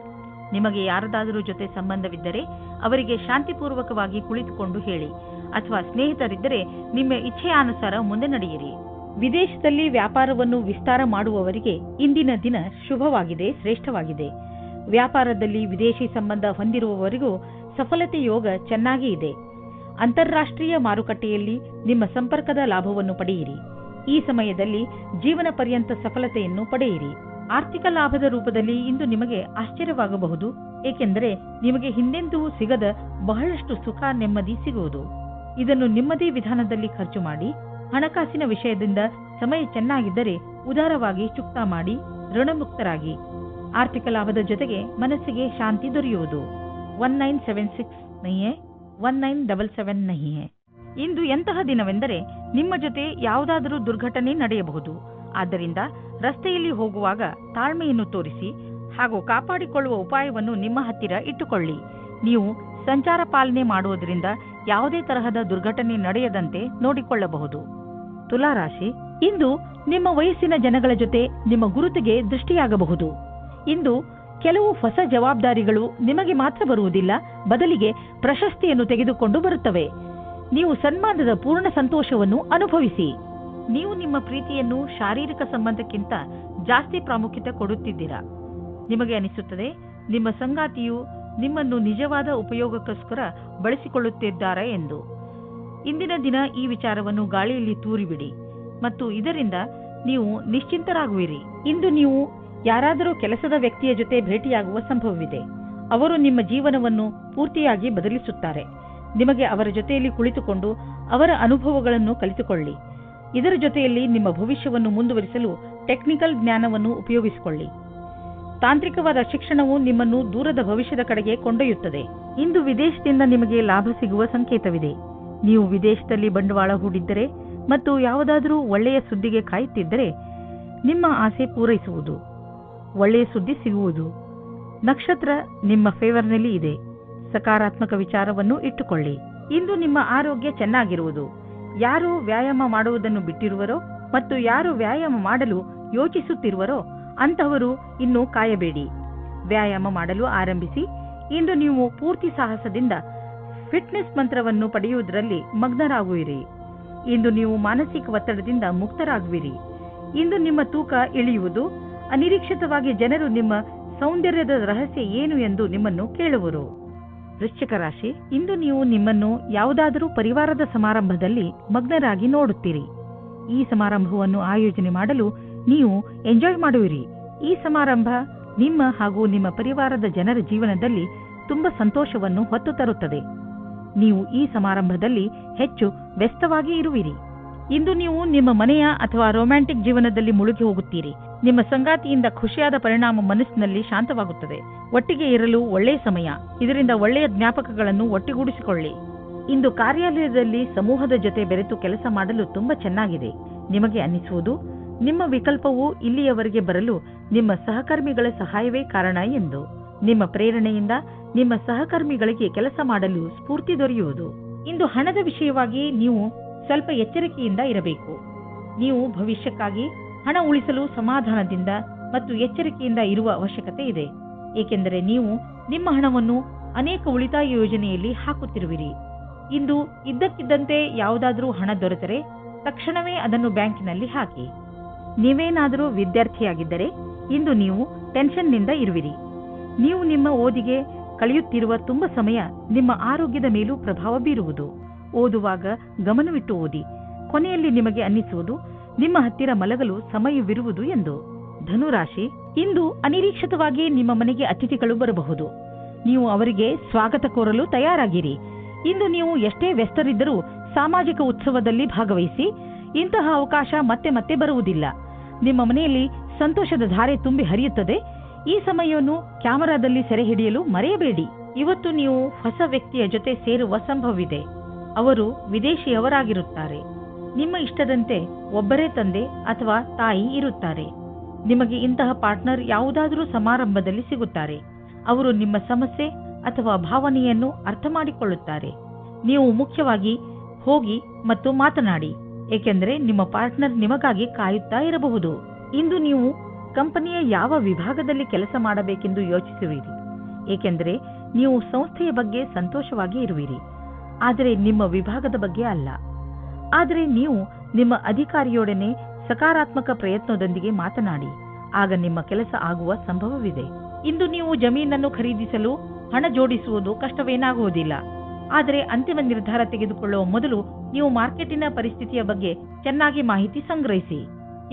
ನಿಮಗೆ ಯಾರದಾದರೂ ಜೊತೆ ಸಂಬಂಧವಿದ್ದರೆ ಅವರಿಗೆ ಶಾಂತಿಪೂರ್ವಕವಾಗಿ ಕುಳಿತುಕೊಂಡು ಹೇಳಿ, ಅಥವಾ ಸ್ನೇಹಿತರಿದ್ದರೆ ನಿಮ್ಮ ಇಚ್ಛೆಯಾನುಸಾರ ಮುಂದೆ ನಡೆಯಿರಿ. ವಿದೇಶದಲ್ಲಿ ವ್ಯಾಪಾರವನ್ನು ವಿಸ್ತಾರ ಮಾಡುವವರಿಗೆ ಇಂದಿನ ದಿನ ಶುಭವಾಗಿದೆ, ಶ್ರೇಷ್ಠವಾಗಿದೆ. ವ್ಯಾಪಾರದಲ್ಲಿ ವಿದೇಶಿ ಸಂಬಂಧ ಹೊಂದಿರುವವರಿಗೂ ಸಫಲತೆ ಯೋಗ ಚೆನ್ನಾಗಿ ಇದೆ. ಅಂತಾರಾಷ್ಟ್ರೀಯ ಮಾರುಕಟ್ಟೆಯಲ್ಲಿ ನಿಮ್ಮ ಸಂಪರ್ಕದ ಲಾಭವನ್ನು ಪಡೆಯಿರಿ. ಈ ಸಮಯದಲ್ಲಿ ಜೀವನ ಪರ್ಯಂತ ಸಫಲತೆಯನ್ನು ಪಡೆಯಿರಿ. ಆರ್ಥಿಕ ಲಾಭದ ರೂಪದಲ್ಲಿ ಇಂದು ನಿಮಗೆ ಆಶ್ಚರ್ಯವಾಗಬಹುದು, ಏಕೆಂದರೆ ನಿಮಗೆ ಹಿಂದೆಂದೂ ಸಿಗದ ಬಹಳಷ್ಟು ಸುಖ ನೆಮ್ಮದಿ ಸಿಗುವುದು. ಇದನ್ನು ನಿಮ್ಮದೇ ವಿಧಾನದಲ್ಲಿ ಖರ್ಚು ಮಾಡಿ. ಹಣಕಾಸಿನ ವಿಷಯದಿಂದ ಸಮಯ ಚೆನ್ನಾಗಿದ್ದರೆ ಉದಾರವಾಗಿ ಚುಕ್ತಾ ಮಾಡಿ ಋಣಮುಕ್ತರಾಗಿ. ಆರ್ಥಿಕ ಲಾಭದ ಜೊತೆಗೆ ಮನಸ್ಸಿಗೆ ಶಾಂತಿ ದೊರೆಯುವುದು. 1976 नहीं है, 1977 नहीं है. ಇಂದು ಎಂತಹ ದಿನವೆಂದರೆ ನಿಮ್ಮ ಜೊತೆ ಯಾವುದಾದರೂ ದುರ್ಘಟನೆ ನಡೆಯಬಹುದು. ಆದ್ದರಿಂದ ರಸ್ತೆಯಲ್ಲಿ ಹೋಗುವಾಗ ತಾಳ್ಮೆಯನ್ನು ತೋರಿಸಿ ಹಾಗೂ ಕಾಪಾಡಿಕೊಳ್ಳುವ ಉಪಾಯವನ್ನು ನಿಮ್ಮ ಹತ್ತಿರ ಇಟ್ಟುಕೊಳ್ಳಿ. ನೀವು ಸಂಚಾರ ಪಾಲನೆ ಮಾಡುವುದರಿಂದ ಯಾವುದೇ ತರಹದ ದುರ್ಘಟನೆ ನಡೆಯದಂತೆ ನೋಡಿಕೊಳ್ಳಬಹುದು. ತುಲಾರಾಶಿ, ಇಂದು ನಿಮ್ಮ ವಯಸ್ಸಿನ ಜನಗಳ ಜೊತೆ ನಿಮ್ಮ ಗುರುತಿಗೆ ದೃಷ್ಟಿಯಾಗಬಹುದು. ಇಂದು ಕೆಲವು ಹೊಸ ಜವಾಬ್ದಾರಿಗಳು ನಿಮಗೆ ಮಾತ್ರ ಬರುವುದಿಲ್ಲ, ಬದಲಿಗೆ ಪ್ರಶಸ್ತಿಯನ್ನು ತೆಗೆದುಕೊಂಡು ಬರುತ್ತವೆ. ನೀವು ಸನ್ಮಾನದ ಪೂರ್ಣ ಸಂತೋಷವನ್ನು ಅನುಭವಿಸಿ. ನೀವು ನಿಮ್ಮ ಪ್ರೀತಿಯನ್ನು ಶಾರೀರಿಕ ಸಂಬಂಧಕ್ಕಿಂತ ಜಾಸ್ತಿ ಪ್ರಾಮುಖ್ಯತೆ ಕೊಡುತ್ತಿದ್ದೀರಾ. ನಿಮಗೆ ಅನಿಸುತ್ತದೆ ನಿಮ್ಮ ಸಂಗಾತಿಯು ನಿಮ್ಮನ್ನು ನಿಜವಾದ ಉಪಯೋಗಕ್ಕೋಸ್ಕರ ಬಳಸಿಕೊಳ್ಳುತ್ತಿದ್ದಾರೆ ಎಂದು. ಇಂದಿನ ದಿನ ಈ ವಿಚಾರವನ್ನು ಗಾಳಿಯಲ್ಲಿ ತೂರಿಬಿಡಿ ಮತ್ತು ಇದರಿಂದ ನೀವು ನಿಶ್ಚಿಂತರಾಗುವಿರಿ. ಇಂದು ನೀವು ಯಾರಾದರೂ ಕೆಲಸದ ವ್ಯಕ್ತಿಯ ಜೊತೆ ಭೇಟಿಯಾಗುವ ಸಂಭವವಿದೆ. ಅವರು ನಿಮ್ಮ ಜೀವನವನ್ನು ಪೂರ್ತಿಯಾಗಿ ಬದಲಿಸುತ್ತಾರೆ. ನಿಮಗೆ ಅವರ ಜೊತೆಯಲ್ಲಿ ಕುಳಿತುಕೊಂಡು ಅವರ ಅನುಭವಗಳನ್ನು ಕಲಿತುಕೊಳ್ಳಿ. ಇದರ ಜೊತೆಯಲ್ಲಿ ನಿಮ್ಮ ಭವಿಷ್ಯವನ್ನು ಮುಂದುವರಿಸಲು ಟೆಕ್ನಿಕಲ್ ಜ್ಞಾನವನ್ನು ಉಪಯೋಗಿಸಿಕೊಳ್ಳಿ. ತಾಂತ್ರಿಕವಾದ ಶಿಕ್ಷಣವು ನಿಮ್ಮನ್ನು ದೂರದ ಭವಿಷ್ಯದ ಕಡೆಗೆ ಕೊಂಡೊಯ್ಯುತ್ತದೆ. ಇಂದು ವಿದೇಶದಿಂದ ನಿಮಗೆ ಲಾಭ ಸಿಗುವ ಸಂಕೇತವಿದೆ. ನೀವು ವಿದೇಶದಲ್ಲಿ ಬಂಡವಾಳ ಹೂಡಿದ್ದರೆ ಮತ್ತು ಯಾವುದಾದರೂ ಒಳ್ಳೆಯ ಸುದ್ದಿಗೆ ಕಾಯುತ್ತಿದ್ದರೆ ನಿಮ್ಮ ಆಸೆ ಪೂರೈಸುವುದು, ಒಳ್ಳೆಯ ಸುದ್ದಿ ಸಿಗುವುದು. ನಕ್ಷತ್ರ ನಿಮ್ಮ ಫೇವರ್ನಲ್ಲಿ ಇದೆ. ಸಕಾರಾತ್ಮಕ ವಿಚಾರವನ್ನು ಇಟ್ಟುಕೊಳ್ಳಿ. ಇಂದು ನಿಮ್ಮ ಆರೋಗ್ಯ ಚೆನ್ನಾಗಿರುವುದು. ಯಾರು ವ್ಯಾಯಾಮ ಮಾಡುವುದನ್ನು ಬಿಟ್ಟಿರುವರೋ ಮತ್ತು ಯಾರು ವ್ಯಾಯಾಮ ಮಾಡಲು ಯೋಚಿಸುತ್ತಿರುವರೋ ಅಂತಹವರು ಇನ್ನೂ ಕಾಯಬೇಡಿ. ವ್ಯಾಯಾಮ ಮಾಡಲು ಆರಂಭಿಸಿ. ಇಂದು ನೀವು ಪೂರ್ತಿ ಸಾಹಸದಿಂದ ಫಿಟ್ನೆಸ್ ಮಂತ್ರವನ್ನು ಪಡೆಯುವುದರಲ್ಲಿ ಮಗ್ನರಾಗುವಿರಿ. ಇಂದು ನೀವು ಮಾನಸಿಕ ಒತ್ತಡದಿಂದ ಮುಕ್ತರಾಗುವಿರಿ. ಇಂದು ನಿಮ್ಮ ತೂಕ ಇಳಿಯುವುದು. ಅನಿರೀಕ್ಷಿತವಾಗಿ ಜನರು ನಿಮ್ಮ ಸೌಂದರ್ಯದ ರಹಸ್ಯ ಏನು ಎಂದು ನಿಮ್ಮನ್ನು ಕೇಳುವರು. ವೃಶ್ಚಿಕ ರಾಶಿ, ಇಂದು ನೀವು ನಿಮ್ಮನ್ನು ಯಾವುದಾದರೂ ಪರಿವಾರದ ಸಮಾರಂಭದಲ್ಲಿ ಮಗ್ನರಾಗಿ ನೋಡುತ್ತೀರಿ. ಈ ಸಮಾರಂಭವನ್ನು ಆಯೋಜನೆ ಮಾಡಲು ನೀವು ಎಂಜಾಯ್ ಮಾಡುವಿರಿ. ಈ ಸಮಾರಂಭ ನಿಮ್ಮ ಹಾಗೂ ನಿಮ್ಮ ಪರಿವಾರದ ಜನರ ಜೀವನದಲ್ಲಿ ತುಂಬಾ ಸಂತೋಷವನ್ನು ಹೊತ್ತು ತರುತ್ತದೆ. ನೀವು ಈ ಸಮಾರಂಭದಲ್ಲಿ ಹೆಚ್ಚು ವ್ಯಸ್ತವಾಗಿ ಇರುವಿರಿ. ಇಂದು ನೀವು ನಿಮ್ಮ ಮನೆಯ ಅಥವಾ ರೊಮ್ಯಾಂಟಿಕ್ ಜೀವನದಲ್ಲಿ ಮುಳುಗಿ ಹೋಗುತ್ತೀರಿ. ನಿಮ್ಮ ಸಂಗಾತಿಯಿಂದ ಖುಷಿಯಾದ ಪರಿಣಾಮ ಮನಸ್ಸಿನಲ್ಲಿ ಶಾಂತವಾಗುತ್ತದೆ. ಒಟ್ಟಿಗೆ ಇರಲು ಒಳ್ಳೆಯ ಸಮಯ. ಇದರಿಂದ ಒಳ್ಳೆಯ ಜ್ಞಾಪಕಗಳನ್ನು ಒಟ್ಟುಗೂಡಿಸಿಕೊಳ್ಳಿ. ಇಂದು ಕಾರ್ಯಾಲಯದಲ್ಲಿ ಸಮೂಹದ ಜೊತೆ ಬೆರೆತು ಕೆಲಸ ಮಾಡಲು ತುಂಬಾ ಚೆನ್ನಾಗಿದೆ. ನಿಮಗೆ ಅನ್ನಿಸುವುದು ನಿಮ್ಮ ವಿಕಲ್ಪವು ಇಲ್ಲಿಯವರೆಗೆ ಬರಲು ನಿಮ್ಮ ಸಹಕರ್ಮಿಗಳ ಸಹಾಯವೇ ಕಾರಣ ಎಂದು. ನಿಮ್ಮ ಪ್ರೇರಣೆಯಿಂದ ನಿಮ್ಮ ಸಹಕರ್ಮಿಗಳಿಗೆ ಕೆಲಸ ಮಾಡಲು ಸ್ಫೂರ್ತಿ ದೊರೆಯುವುದು. ಇಂದು ಹಣದ ವಿಷಯವಾಗಿ ನೀವು ಸ್ವಲ್ಪ ಎಚ್ಚರಿಕೆಯಿಂದ ಇರಬೇಕು. ನೀವು ಭವಿಷ್ಯಕ್ಕಾಗಿ ಹಣ ಉಳಿಸಲು ಸಮಾಧಾನದಿಂದ ಮತ್ತು ಎಚ್ಚರಿಕೆಯಿಂದ ಇರುವ ಅವಶ್ಯಕತೆ ಇದೆ. ಏಕೆಂದರೆ ನೀವು ನಿಮ್ಮ ಹಣವನ್ನು ಅನೇಕ ಉಳಿತಾಯ ಯೋಜನೆಯಲ್ಲಿ ಹಾಕುತ್ತಿರುವಿರಿ. ಇಂದು ಇದ್ದಕ್ಕಿದ್ದಂತೆ ಯಾವುದಾದರೂ ಹಣ ದೊರೆತರೆ ತಕ್ಷಣವೇ ಅದನ್ನು ಬ್ಯಾಂಕಿನಲ್ಲಿ ಹಾಕಿ. ನೀವೇನಾದರೂ ವಿದ್ಯಾರ್ಥಿಯಾಗಿದ್ದರೆ ಇಂದು ನೀವು ಟೆನ್ಷನ್ನಿಂದ ಇರುವಿರಿ. ನೀವು ನಿಮ್ಮ ಓದಿಗೆ ಕಳೆಯುತ್ತಿರುವ ತುಂಬ ಸಮಯ ನಿಮ್ಮ ಆರೋಗ್ಯದ ಮೇಲೂ ಪ್ರಭಾವ ಬೀರುವುದು. ಓದುವಾಗ ಗಮನವಿಟ್ಟು ಓದಿ. ಕೊನೆಯಲ್ಲಿ ನಿಮಗೆ ಅನ್ನಿಸುವುದು ನಿಮ್ಮ ಹತ್ತಿರ ಮಲಗಲು ಸಮಯವಿರುವುದು ಎಂದು. ಧನುರಾಶಿ, ಇಂದು ಅನಿರೀಕ್ಷಿತವಾಗಿ ನಿಮ್ಮ ಮನೆಗೆ ಅತಿಥಿಗಳು ಬರಬಹುದು. ನೀವು ಅವರಿಗೆ ಸ್ವಾಗತ ಕೋರಲು ತಯಾರಾಗಿರಿ. ಇಂದು ನೀವು ಎಷ್ಟೇ ವ್ಯಸ್ತರಿದ್ದರೂ ಸಾಮಾಜಿಕ ಉತ್ಸವದಲ್ಲಿ ಭಾಗವಹಿಸಿ. ಇಂತಹ ಅವಕಾಶ ಮತ್ತೆ ಮತ್ತೆ ಬರುವುದಿಲ್ಲ. ನಿಮ್ಮ ಮನೆಯಲ್ಲಿ ಸಂತೋಷದ ಧಾರೆ ತುಂಬಿ ಹರಿಯುತ್ತದೆ. ಈ ಸಮಯವನ್ನು ಕ್ಯಾಮೆರಾದಲ್ಲಿ ಸೆರೆ ಹಿಡಿಯಲು ಮರೆಯಬೇಡಿ. ಇವತ್ತು ನೀವು ಹೊಸ ವ್ಯಕ್ತಿಯ ಜೊತೆ ಸೇರುವ ಸಂಭವವಿದೆ. ಅವರು ವಿದೇಶಿಯವರಾಗಿರುತ್ತಾರೆ. ನಿಮ್ಮ ಇಷ್ಟದಂತೆ ಒಬ್ಬರೇ ತಂದೆ ಅಥವಾ ತಾಯಿ ಇರುತ್ತಾರೆ. ನಿಮಗೆ ಇಂತಹ ಪಾರ್ಟ್ನರ್ ಯಾವುದಾದರೂ ಸಮಾರಂಭದಲ್ಲಿ ಸಿಗುತ್ತಾರೆ. ಅವರು ನಿಮ್ಮ ಸಮಸ್ಯೆ ಅಥವಾ ಭಾವನೆಯನ್ನು ಅರ್ಥ ಮಾಡಿಕೊಳ್ಳುತ್ತಾರೆ. ನೀವು ಮುಖ್ಯವಾಗಿ ಹೋಗಿ ಮತ್ತು ಮಾತನಾಡಿ, ಏಕೆಂದರೆ ನಿಮ್ಮ ಪಾರ್ಟ್ನರ್ ನಿಮಗಾಗಿ ಕಾಯುತ್ತಾ ಇರಬಹುದು. ಇಂದು ನೀವು ಕಂಪನಿಯ ಯಾವ ವಿಭಾಗದಲ್ಲಿ ಕೆಲಸ ಮಾಡಬೇಕೆಂದು ಯೋಚಿಸುವಿರಿ, ಏಕೆಂದರೆ ನೀವು ಸಂಸ್ಥೆಯ ಬಗ್ಗೆ ಸಂತೋಷವಾಗಿ ಇರುವಿರಿ, ಆದರೆ ನಿಮ್ಮ ವಿಭಾಗದ ಬಗ್ಗೆ ಅಲ್ಲ. ಆದರೆ ನೀವು ನಿಮ್ಮ ಅಧಿಕಾರಿಯೊಡನೆ ಸಕಾರಾತ್ಮಕ ಪ್ರಯತ್ನದೊಂದಿಗೆ ಮಾತನಾಡಿ, ಆಗ ನಿಮ್ಮ ಕೆಲಸ ಆಗುವ ಸಂಭವವಿದೆ. ಇಂದು ನೀವು ಜಮೀನನ್ನು ಖರೀದಿಸಲು ಹಣ ಜೋಡಿಸುವುದು ಕಷ್ಟವೇನಾಗುವುದಿಲ್ಲ. ಆದರೆ ಅಂತಿಮ ನಿರ್ಧಾರ ತೆಗೆದುಕೊಳ್ಳುವ ಮೊದಲು ನೀವು ಮಾರ್ಕೆಟಿನ ಪರಿಸ್ಥಿತಿಯ ಬಗ್ಗೆ ಚೆನ್ನಾಗಿ ಮಾಹಿತಿ ಸಂಗ್ರಹಿಸಿ.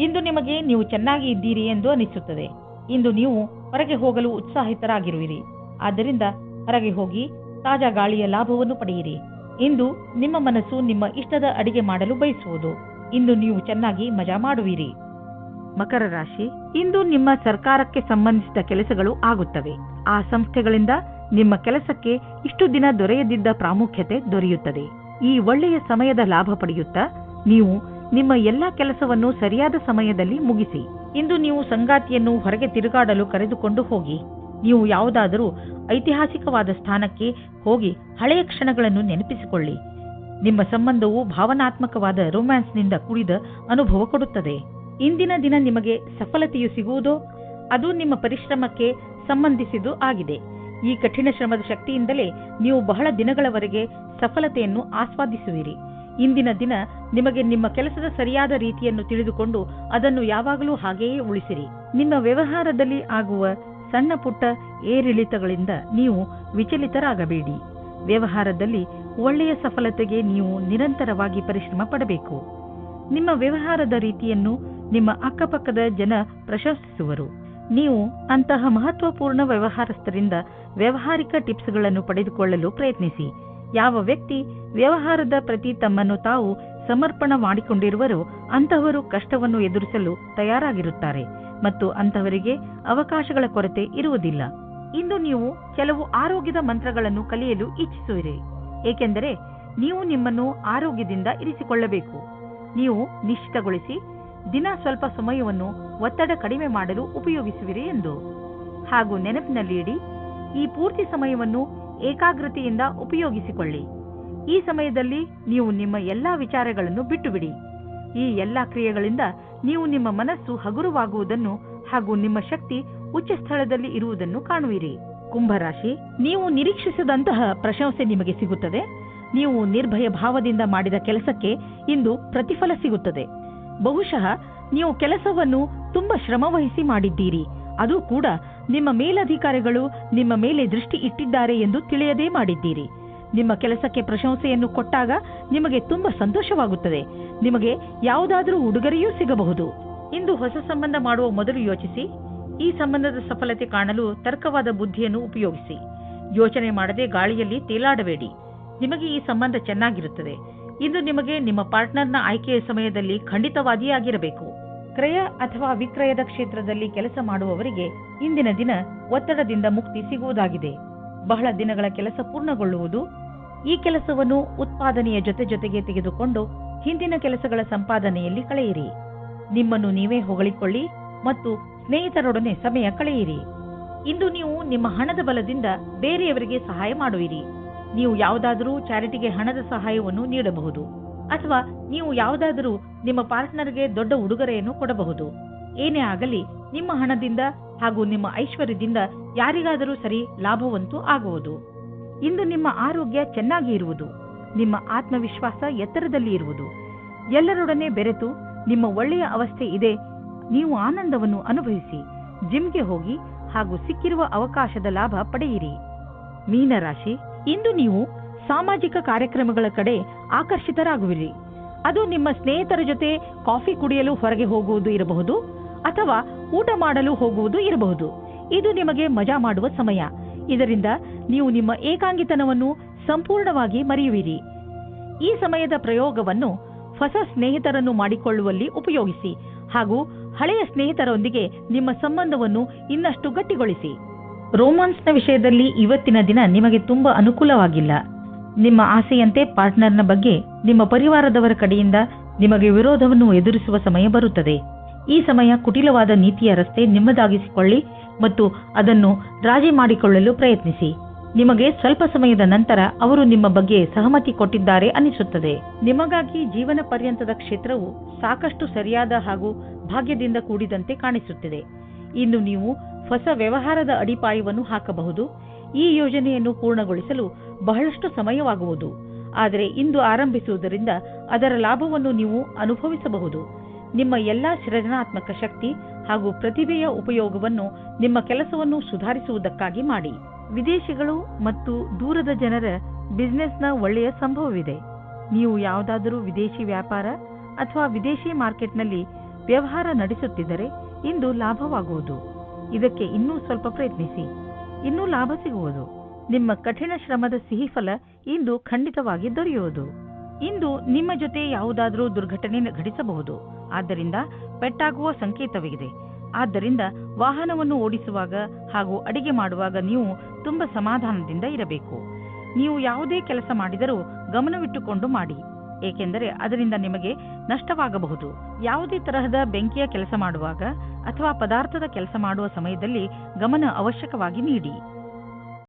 ಇಂದು ನಿಮಗೆ ನೀವು ಚೆನ್ನಾಗಿ ಇದ್ದೀರಿ ಎಂದು ಅನಿಸುತ್ತದೆ. ಇಂದು ನೀವು ಹೊರಗೆ ಹೋಗಲು ಉತ್ಸಾಹಿತರಾಗಿರುವಿರಿ. ಆದ್ದರಿಂದ ಹೊರಗೆ ಹೋಗಿ ತಾಜಾ ಗಾಳಿಯ ಲಾಭವನ್ನು ಪಡೆಯಿರಿ. ಇಂದು ನಿಮ್ಮ ಮನಸ್ಸು ನಿಮ್ಮ ಇಷ್ಟದ ಅಡಿಗೆ ಮಾಡಲು ಬಯಸುವುದು. ಇಂದು ನೀವು ಚೆನ್ನಾಗಿ ಮಜಾ ಮಾಡುವಿರಿ. ಮಕರ ರಾಶಿ, ಇಂದು ನಿಮ್ಮ ಸರ್ಕಾರಕ್ಕೆ ಸಂಬಂಧಿಸಿದ ಕೆಲಸಗಳು ಆಗುತ್ತವೆ. ಆ ಸಂಸ್ಥೆಗಳಿಂದ ನಿಮ್ಮ ಕೆಲಸಕ್ಕೆ ಇಷ್ಟು ದಿನ ದೊರೆಯದಿದ್ದ ಪ್ರಾಮುಖ್ಯತೆ ದೊರೆಯುತ್ತದೆ. ಈ ಒಳ್ಳೆಯ ಸಮಯದ ಲಾಭ ಪಡೆಯುತ್ತಾ ನೀವು ನಿಮ್ಮ ಎಲ್ಲಾ ಕೆಲಸವನ್ನು ಸರಿಯಾದ ಸಮಯದಲ್ಲಿ ಮುಗಿಸಿ. ಇಂದು ನೀವು ಸಂಗಾತಿಯನ್ನು ಹೊರಗೆ ತಿರುಗಾಡಲು ಕರೆದುಕೊಂಡು ಹೋಗಿ. ನೀವು ಯಾವುದಾದರೂ ಐತಿಹಾಸಿಕವಾದ ಸ್ಥಾನಕ್ಕೆ ಹೋಗಿ ಹಳೆಯ ಕ್ಷಣಗಳನ್ನು ನೆನಪಿಸಿಕೊಳ್ಳಿ. ನಿಮ್ಮ ಸಂಬಂಧವು ಭಾವನಾತ್ಮಕವಾದ ರೊಮ್ಯಾನ್ಸ್ನಿಂದ ಕೂಡಿದ ಅನುಭವ ಕೊಡುತ್ತದೆ. ಇಂದಿನ ದಿನ ನಿಮಗೆ ಸಫಲತೆಯು ಸಿಗುವುದೋ ಅದು ನಿಮ್ಮ ಪರಿಶ್ರಮಕ್ಕೆ ಸಂಬಂಧಿಸಿದ್ದು ಆಗಿದೆ. ಈ ಕಠಿಣ ಶ್ರಮದ ಶಕ್ತಿಯಿಂದಲೇ ನೀವು ಬಹಳ ದಿನಗಳವರೆಗೆ ಸಫಲತೆಯನ್ನು ಆಸ್ವಾದಿಸುವಿರಿ. ಇಂದಿನ ದಿನ ನಿಮಗೆ ನಿಮ್ಮ ಕೆಲಸದ ಸರಿಯಾದ ರೀತಿಯನ್ನು ತಿಳಿದುಕೊಂಡು ಅದನ್ನು ಯಾವಾಗಲೂ ಹಾಗೆಯೇ ಉಳಿಸಿರಿ. ನಿಮ್ಮ ವ್ಯವಹಾರದಲ್ಲಿ ಆಗುವ ಸಣ್ಣ ಪುಟ್ಟ ಏರಿಳಿತಗಳಿಂದ ನೀವು ವಿಚಲಿತರಾಗಬೇಡಿ. ವ್ಯವಹಾರದಲ್ಲಿ ಒಳ್ಳೆಯ ಸಫಲತೆಗೆ ನೀವು ನಿರಂತರವಾಗಿ ಪರಿಶ್ರಮ ಪಡಬೇಕು. ನಿಮ್ಮ ವ್ಯವಹಾರದ ರೀತಿಯನ್ನು ನಿಮ್ಮ ಅಕ್ಕಪಕ್ಕದ ಜನ ಪ್ರಶಂಸಿಸುವರು. ನೀವು ಅಂತಹ ಮಹತ್ವಪೂರ್ಣ ವ್ಯವಹಾರಸ್ಥರಿಂದ ವ್ಯಾವಹಾರಿಕ ಟಿಪ್ಸ್ಗಳನ್ನು ಪಡೆದುಕೊಳ್ಳಲು ಪ್ರಯತ್ನಿಸಿ. ಯಾವ ವ್ಯಕ್ತಿ ವ್ಯವಹಾರದ ಪ್ರತಿ ತಮ್ಮನ್ನು ತಾವು ಸಮರ್ಪಣ ಮಾಡಿಕೊಂಡಿರುವರೋ ಅಂತಹವರು ಕಷ್ಟವನ್ನು ಎದುರಿಸಲು ತಯಾರಾಗಿರುತ್ತಾರೆ ಮತ್ತು ಅಂತಹವರಿಗೆ ಅವಕಾಶಗಳ ಕೊರತೆ ಇರುವುದಿಲ್ಲ. ಇಂದು ನೀವು ಕೆಲವು ಆರೋಗ್ಯದ ಮಂತ್ರಗಳನ್ನು ಕಲಿಯಲು ಇಚ್ಛಿಸುವಿರಿ, ಏಕೆಂದರೆ ನೀವು ನಿಮ್ಮನ್ನು ಆರೋಗ್ಯದಿಂದ ಇರಿಸಿಕೊಳ್ಳಬೇಕು. ನೀವು ನಿಶ್ಚಿತಗೊಳಿಸಿ ದಿನ ಸ್ವಲ್ಪ ಸಮಯವನ್ನು ಒತ್ತಡ ಕಡಿಮೆ ಮಾಡಲು ಉಪಯೋಗಿಸುವಿರಿ ಎಂದು. ಹಾಗೂ ನೆನಪಿನಲ್ಲಿ ಇಡಿ, ಈ ಪೂರ್ತಿ ಸಮಯವನ್ನು ಏಕಾಗ್ರತೆಯಿಂದ ಉಪಯೋಗಿಸಿಕೊಳ್ಳಿ. ಈ ಸಮಯದಲ್ಲಿ ನೀವು ನಿಮ್ಮ ಎಲ್ಲಾ ವಿಚಾರಗಳನ್ನು ಬಿಟ್ಟುಬಿಡಿ. ಈ ಎಲ್ಲಾ ಕ್ರಿಯೆಗಳಿಂದ ನೀವು ನಿಮ್ಮ ಮನಸ್ಸು ಹಗುರವಾಗುವುದನ್ನು ಹಾಗೂ ನಿಮ್ಮ ಶಕ್ತಿ ಉಚ್ಚ ಸ್ಥಳದಲ್ಲಿ ಇರುವುದನ್ನು ಕಾಣುವಿರಿ. ಕುಂಭರಾಶಿ, ನೀವು ನಿರೀಕ್ಷಿಸದಂತಹ ಪ್ರಶಂಸೆ ನಿಮಗೆ ಸಿಗುತ್ತದೆ. ನೀವು ನಿರ್ಭಯ ಭಾವದಿಂದ ಮಾಡಿದ ಕೆಲಸಕ್ಕೆ ಇಂದು ಪ್ರತಿಫಲ ಸಿಗುತ್ತದೆ. ಬಹುಶಃ ನೀವು ಕೆಲಸವನ್ನು ತುಂಬಾ ಶ್ರಮವಹಿಸಿ ಮಾಡಿದ್ದೀರಿ, ಅದು ಕೂಡ ನಿಮ್ಮ ಮೇಲಧಿಕಾರಿಗಳು ನಿಮ್ಮ ಮೇಲೆ ದೃಷ್ಟಿ ಇಟ್ಟಿದ್ದಾರೆ ಎಂದು ತಿಳಿಯದೇ ಮಾಡಿದ್ದೀರಿ. ನಿಮ್ಮ ಕೆಲಸಕ್ಕೆ ಪ್ರಶಂಸೆಯನ್ನು ಕೊಟ್ಟಾಗ ನಿಮಗೆ ತುಂಬಾ ಸಂತೋಷವಾಗುತ್ತದೆ. ನಿಮಗೆ ಯಾವುದಾದರೂ ಉಡುಗೊರೆಯೂ ಸಿಗಬಹುದು. ಇಂದು ಹೊಸ ಸಂಬಂಧ ಮಾಡುವ ಮೊದಲು ಯೋಚಿಸಿ. ಈ ಸಂಬಂಧದ ಸಫಲತೆ ಕಾಣಲು ತರ್ಕವಾದ ಬುದ್ಧಿಯನ್ನು ಉಪಯೋಗಿಸಿ. ಯೋಚನೆ ಮಾಡದೆ ಗಾಳಿಯಲ್ಲಿ ತೇಲಾಡಬೇಡಿ. ನಿಮಗೆ ಈ ಸಂಬಂಧ ಚೆನ್ನಾಗಿರುತ್ತದೆ. ಇಂದು ನಿಮಗೆ ನಿಮ್ಮ ಪಾರ್ಟ್ನರ್ನ ಆಯ್ಕೆಯ ಸಮಯದಲ್ಲಿ ಖಂಡಿತವಾದಿಯಾಗಿರಬೇಕು. ಕ್ರಯ ಅಥವಾ ವಿಕ್ರಯದ ಕ್ಷೇತ್ರದಲ್ಲಿ ಕೆಲಸ ಮಾಡುವವರಿಗೆ ಇಂದಿನ ದಿನ ಒತ್ತಡದಿಂದ ಮುಕ್ತಿ ಸಿಗುವುದಾಗಿದೆ. ಬಹಳ ದಿನಗಳ ಕೆಲಸ ಪೂರ್ಣಗೊಳ್ಳುವುದು. ಈ ಕೆಲಸವನ್ನು ಉತ್ಪಾದನೆಯ ಜೊತೆಗೆ ತೆಗೆದುಕೊಂಡು ಹಿಂದಿನ ಕೆಲಸಗಳ ಸಂಪಾದನೆಯಲ್ಲಿ ಕಳೆಯಿರಿ. ನಿಮ್ಮನ್ನು ನೀವೇ ಹೊಗಳಿಕೊಳ್ಳಿ ಮತ್ತು ಸ್ನೇಹಿತರೊಡನೆ ಸಮಯ ಕಳೆಯಿರಿ. ಇಂದು ನೀವು ನಿಮ್ಮ ಹಣದ ಬಲದಿಂದ ಬೇರೆಯವರಿಗೆ ಸಹಾಯ ಮಾಡುವಿರಿ. ನೀವು ಯಾವುದಾದರೂ ಚಾರಿಟಿಗೆ ಹಣದ ಸಹಾಯವನ್ನು ನೀಡಬಹುದು ಅಥವಾ ನೀವು ಯಾವುದಾದರೂ ನಿಮ್ಮ ಪಾರ್ಟ್ನರ್ಗೆ ದೊಡ್ಡ ಉಡುಗೊರೆಯನ್ನು ಕೊಡಬಹುದು. ಏನೇ ಆಗಲಿ, ನಿಮ್ಮ ಹಣದಿಂದ ಹಾಗೂ ನಿಮ್ಮ ಐಶ್ವರ್ಯದಿಂದ ಯಾರಿಗಾದರೂ ಸರಿ ಲಾಭವಂತೂ ಆಗುವುದು. ಇಂದು ನಿಮ್ಮ ಆರೋಗ್ಯ ಚೆನ್ನಾಗಿ ಇರುವುದು. ನಿಮ್ಮ ಆತ್ಮವಿಶ್ವಾಸ ಎತ್ತರದಲ್ಲಿ ಇರುವುದು. ಎಲ್ಲರೊಡನೆ ಬೆರೆತು ನಿಮ್ಮ ಒಳ್ಳೆಯ ಅವಸ್ಥೆ ಇದೆ. ನೀವು ಆನಂದವನ್ನು ಅನುಭವಿಸಿ. ಜಿಮ್ಗೆ ಹೋಗಿ ಹಾಗೂ ಸಿಕ್ಕಿರುವ ಅವಕಾಶದ ಲಾಭ ಪಡೆಯಿರಿ. ಮೀನರಾಶಿ, ಇಂದು ನೀವು ಸಾಮಾಜಿಕ ಕಾರ್ಯಕ್ರಮಗಳ ಕಡೆ ಆಕರ್ಷಿತರಾಗುವಿರಿ. ಅದು ನಿಮ್ಮ ಸ್ನೇಹಿತರ ಜೊತೆ ಕಾಫಿ ಕುಡಿಯಲು ಹೊರಗೆ ಹೋಗುವುದು ಇರಬಹುದು ಅಥವಾ ಊಟ ಮಾಡಲು ಹೋಗುವುದು ಇರಬಹುದು. ಇದು ನಿಮಗೆ ಮಜಾ ಮಾಡುವ ಸಮಯ. ಇದರಿಂದ ನೀವು ನಿಮ್ಮ ಏಕಾಂಗಿತನವನ್ನು ಸಂಪೂರ್ಣವಾಗಿ ಮರೆಯುವಿರಿ. ಈ ಸಮಯದ ಪ್ರಯೋಗವನ್ನು ಹೊಸ ಸ್ನೇಹಿತರನ್ನು ಮಾಡಿಕೊಳ್ಳುವಲ್ಲಿ ಉಪಯೋಗಿಸಿ ಹಾಗೂ ಹಳೆಯ ಸ್ನೇಹಿತರೊಂದಿಗೆ ನಿಮ್ಮ ಸಂಬಂಧವನ್ನು ಇನ್ನಷ್ಟು ಗಟ್ಟಿಗೊಳಿಸಿ. ರೋಮಾನ್ಸ್ನ ವಿಷಯದಲ್ಲಿ ಇವತ್ತಿನ ದಿನ ನಿಮಗೆ ತುಂಬಾ ಅನುಕೂಲವಾಗಿಲ್ಲ. ನಿಮ್ಮ ಆಸೆಯಂತೆ ಪಾರ್ಟ್ನರ್ನ ಬಗ್ಗೆ ನಿಮ್ಮ ಪರಿವಾರದವರ ಕಡೆಯಿಂದ ನಿಮಗೆ ವಿರೋಧವನ್ನು ಎದುರಿಸುವ ಸಮಯ ಬರುತ್ತದೆ. ಈ ಸಮಯ ಕುಟಿಲವಾದ ನೀತಿಯ ರಸ್ತೆ ನಿಮ್ಮದಾಗಿಸಿಕೊಳ್ಳಿ ಮತ್ತು ಅದನ್ನು ರಾಜಿ ಮಾಡಿಕೊಳ್ಳಲು ಪ್ರಯತ್ನಿಸಿ. ನಿಮಗೆ ಸ್ವಲ್ಪ ಸಮಯದ ನಂತರ ಅವರು ನಿಮ್ಮ ಬಗ್ಗೆ ಸಹಮತಿ ಕೊಟ್ಟಿದ್ದಾರೆ ಅನಿಸುತ್ತದೆ. ನಿಮಗಾಗಿ ಜೀವನ ಪರ್ಯಂತದ ಕ್ಷೇತ್ರವು ಸಾಕಷ್ಟು ಸರಿಯಾದ ಹಾಗೂ ಭಾಗ್ಯದಿಂದ ಕೂಡಿದಂತೆ ಕಾಣಿಸುತ್ತಿದೆ. ಇನ್ನು ನೀವು ಹೊಸ ವ್ಯವಹಾರದ ಅಡಿಪಾಯವನ್ನು ಹಾಕಬಹುದು. ಈ ಯೋಜನೆಯನ್ನು ಪೂರ್ಣಗೊಳಿಸಲು ಬಹಳಷ್ಟು ಸಮಯವಾಗುವುದು. ಆದರೆ ಇಂದು ಆರಂಭಿಸುವುದರಿಂದ ಅದರ ಲಾಭವನ್ನು ನೀವು ಅನುಭವಿಸಬಹುದು. ನಿಮ್ಮ ಎಲ್ಲಾ ಸೃಜನಾತ್ಮಕ ಶಕ್ತಿ ಹಾಗೂ ಪ್ರತಿಭೆಯ ಉಪಯೋಗವನ್ನು ನಿಮ್ಮ ಕೆಲಸವನ್ನು ಸುಧಾರಿಸುವುದಕ್ಕಾಗಿ ಮಾಡಿ. ವಿದೇಶಿಗಳು ಮತ್ತು ದೂರದ ಜನರ ಬಿಸಿನೆಸ್ನ ಒಳ್ಳೆಯ ಸಂಭವವಿದೆ. ನೀವು ಯಾವುದಾದರೂ ವಿದೇಶಿ ವ್ಯಾಪಾರ ಅಥವಾ ವಿದೇಶಿ ಮಾರ್ಕೆಟ್ನಲ್ಲಿ ವ್ಯವಹಾರ ನಡೆಸುತ್ತಿದ್ದರೆ ಇಂದು ಲಾಭವಾಗುವುದು. ಇದಕ್ಕೆ ಇನ್ನೂ ಸ್ವಲ್ಪ ಪ್ರಯತ್ನಿಸಿ, ಇನ್ನೂ ಲಾಭ ಸಿಗುವುದು. ನಿಮ್ಮ ಕಠಿಣ ಶ್ರಮದ ಸಿಹಿ ಫಲ ಇಂದು ಖಂಡಿತವಾಗಿ ದೊರೆಯುವುದು. ಇಂದು ನಿಮ್ಮ ಜೊತೆ ಯಾವುದಾದರೂ ದುರ್ಘಟನೆ ಘಟಿಸಬಹುದು. ಆದ್ದರಿಂದ ಪೆಟ್ಟಾಗುವ ಸಂಕೇತವಿದೆ. ಆದ್ದರಿಂದ ವಾಹನವನ್ನು ಓಡಿಸುವಾಗ ಹಾಗೂ ಅಡಿಗೆ ಮಾಡುವಾಗ ನೀವು ತುಂಬಾ ಸಮಾಧಾನದಿಂದ ಇರಬೇಕು. ನೀವು ಯಾವುದೇ ಕೆಲಸ ಮಾಡಿದರೂ ಗಮನವಿಟ್ಟುಕೊಂಡು ಮಾಡಿ, ಏಕೆಂದರೆ ಅದರಿಂದ ನಿಮಗೆ ನಷ್ಟವಾಗಬಹುದು. ಯಾವುದೇ ತರಹದ ಬೆಂಕಿಯ ಕೆಲಸ ಮಾಡುವಾಗ ಅಥವಾ ಪದಾರ್ಥದ ಕೆಲಸ ಮಾಡುವ ಸಮಯದಲ್ಲಿ ಗಮನ ಅವಶ್ಯಕವಾಗಿ ನೀಡಿ.